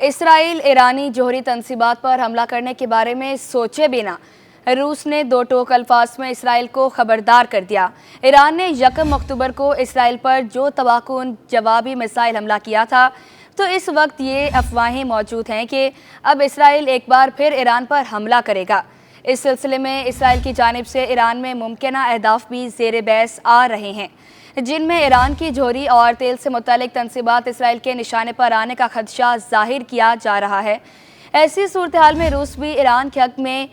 اسرائیل ایرانی جوہری تنصیبات پر حملہ کرنے کے بارے میں سوچے بنا روس نے دو ٹوک الفاظ میں اسرائیل کو خبردار کر دیا۔ ایران نے یکم اکتوبر کو اسرائیل پر جو تباہ کن جوابی میزائل حملہ کیا تھا، تو اس وقت یہ افواہیں موجود ہیں کہ اب اسرائیل ایک بار پھر ایران پر حملہ کرے گا۔ اس سلسلے میں اسرائیل کی جانب سے ایران میں ممکنہ اہداف بھی زیر بحث آ رہے ہیں، جن میں ایران کی جوہری اور تیل سے متعلق تنصیبات اسرائیل کے نشانے پر آنے کا خدشہ ظاہر کیا جا رہا ہے۔ ایسی صورتحال میں روس بھی ایران کے حق میں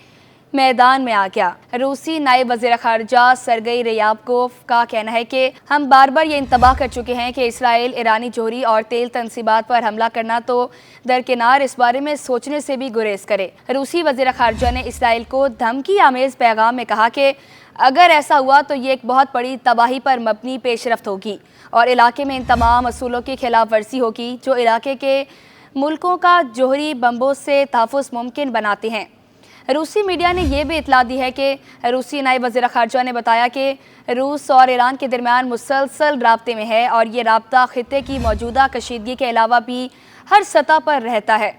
میدان میں آ گیا۔ روسی نائب وزیر خارجہ سرگئی ریابکوف کا کہنا ہے کہ ہم بار بار یہ انتباہ کر چکے ہیں کہ اسرائیل ایرانی جوہری اور تیل تنصیبات پر حملہ کرنا تو درکنار اس بارے میں سوچنے سے بھی گریز کرے۔ روسی وزیر خارجہ نے اسرائیل کو دھمکی آمیز پیغام میں کہا کہ اگر ایسا ہوا تو یہ ایک بہت بڑی تباہی پر مبنی پیش رفت ہوگی اور علاقے میں ان تمام اصولوں کی خلاف ورزی ہوگی جو علاقے کے ملکوں کا جوہری بمبوں سے تحفظ ممکن بناتے ہیں۔ روسی میڈیا نے یہ بھی اطلاع دی ہے کہ روسی نائب وزیر خارجہ نے بتایا کہ روس اور ایران کے درمیان مسلسل رابطے میں ہے اور یہ رابطہ خطے کی موجودہ کشیدگی کے علاوہ بھی ہر سطح پر رہتا ہے۔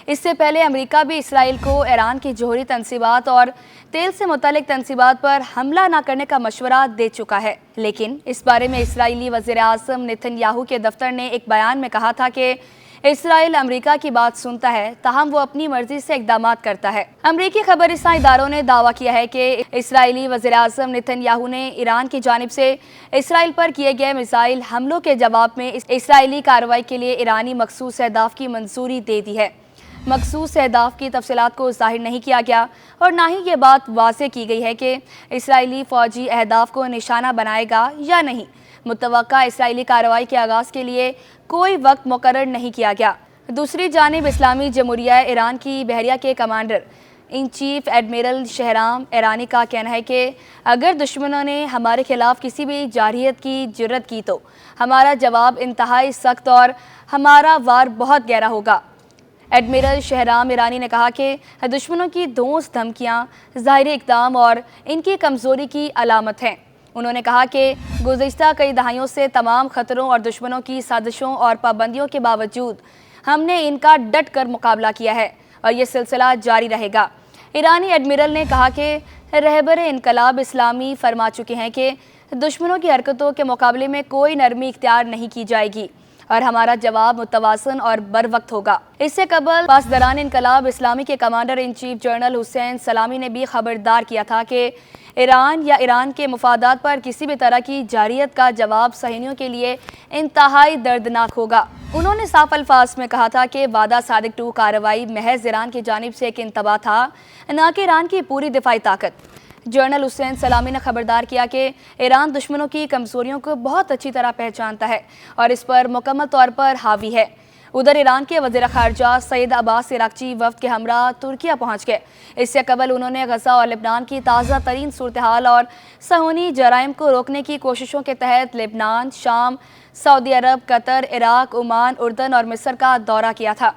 اس سے پہلے امریکہ بھی اسرائیل کو ایران کی جوہری تنصیبات اور تیل سے متعلق تنصیبات پر حملہ نہ کرنے کا مشورہ دے چکا ہے، لیکن اس بارے میں اسرائیلی وزیر اعظم نیتن یاہو کے دفتر نے ایک بیان میں کہا تھا کہ اسرائیل امریکہ کی بات سنتا ہے، تاہم وہ اپنی مرضی سے اقدامات کرتا ہے۔ امریکی خبر رساں اداروں نے دعویٰ کیا ہے کہ اسرائیلی وزیر اعظم نیتن یاہو نے ایران کی جانب سے اسرائیل پر کیے گئے میزائل حملوں کے جواب میں اسرائیلی کارروائی کے لیے ایرانی مخصوص اہداف کی منظوری دے دی ہے۔ مخصوص اہداف کی تفصیلات کو ظاہر نہیں کیا گیا اور نہ ہی یہ بات واضح کی گئی ہے کہ اسرائیلی فوجی اہداف کو نشانہ بنائے گا یا نہیں۔ متوقع اسرائیلی کارروائی کے آغاز کے لیے کوئی وقت مقرر نہیں کیا گیا۔ دوسری جانب اسلامی جمہوریہ ایران کی بحریہ کے commander in chief admiral Shahram ایرانی کا کہنا ہے کہ اگر دشمنوں نے ہمارے خلاف کسی بھی جارحیت کی جرات کی تو ہمارا جواب انتہائی سخت اور ہمارا وار بہت گہرا ہوگا۔ ایڈمرل شہرام ایرانی نے کہا کہ دشمنوں کی دھونس دھمکیاں ظاہری اقدام اور ان کی کمزوری کی علامت ہیں۔ انہوں نے کہا کہ گزشتہ کئی دہائیوں سے تمام خطروں اور دشمنوں کی سازشوں اور پابندیوں کے باوجود ہم نے ان کا ڈٹ کر مقابلہ کیا ہے اور یہ سلسلہ جاری رہے گا۔ ایرانی ایڈمرل نے کہا کہ رہبر انقلاب اسلامی فرما چکے ہیں کہ دشمنوں کی حرکتوں کے مقابلے میں کوئی نرمی اختیار نہیں کی جائے گی اور ہمارا جواب متوازن اور بر وقت ہوگا۔ اس سے قبل پاسداران انقلاب اسلامی کے کمانڈر ان چیف جنرل حسین سلامی نے بھی خبردار کیا تھا کہ ایران یا ایران کے مفادات پر کسی بھی طرح کی جارحیت کا جواب صہیونیوں کے لیے انتہائی دردناک ہوگا۔ انہوں نے صاف الفاظ میں کہا تھا کہ وعدہ صادق 2 کارروائی محض ایران کی جانب سے ایک انتباہ تھا، نہ کہ ایران کی پوری دفاعی طاقت۔ جنرل حسین سلامی نے خبردار کیا کہ ایران دشمنوں کی کمزوریوں کو بہت اچھی طرح پہچانتا ہے اور اس پر مکمل طور پر حاوی ہے۔ ادھر ایران کے وزیر خارجہ سید عباس عراقچی وفد کے ہمراہ ترکیہ پہنچ گئے۔ اس سے قبل انہوں نے غزہ اور لبنان کی تازہ ترین صورتحال اور صہیونی جرائم کو روکنے کی کوششوں کے تحت لبنان، شام، سعودی عرب، قطر، عراق، عمان، اردن اور مصر کا دورہ کیا تھا۔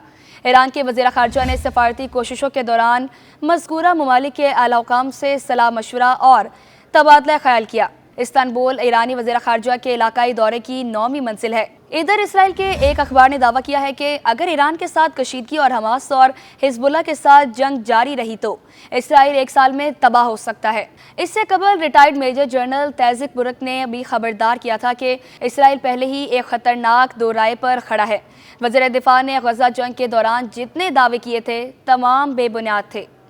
ایران کے وزیر خارجہ نے سفارتی کوششوں کے دوران مذکورہ ممالک کے اعلیٰ حکام سے صلاح مشورہ اور تبادلہ خیال کیا۔ استنبول ایرانی وزیر خارجہ کے علاقائی دورے کی 9ویں منزل ہے۔ ادھر اسرائیل کے ایک اخبار نے دعویٰ کیا ہے کہ اگر ایران کے ساتھ کشیدگی اور حماس اور حزب اللہ کے ساتھ جنگ جاری رہی تو اسرائیل 1 سال میں تباہ ہو سکتا ہے۔ اس سے قبل ریٹائرڈ میجر جنرل تیزک برک نے بھی خبردار کیا تھا کہ اسرائیل پہلے ہی ایک خطرناک دورائے پر کھڑا ہے۔ وزیر دفاع نے غزہ جنگ کے دوران جتنے دعوے کیے تھے تمام بے بنیاد تھے۔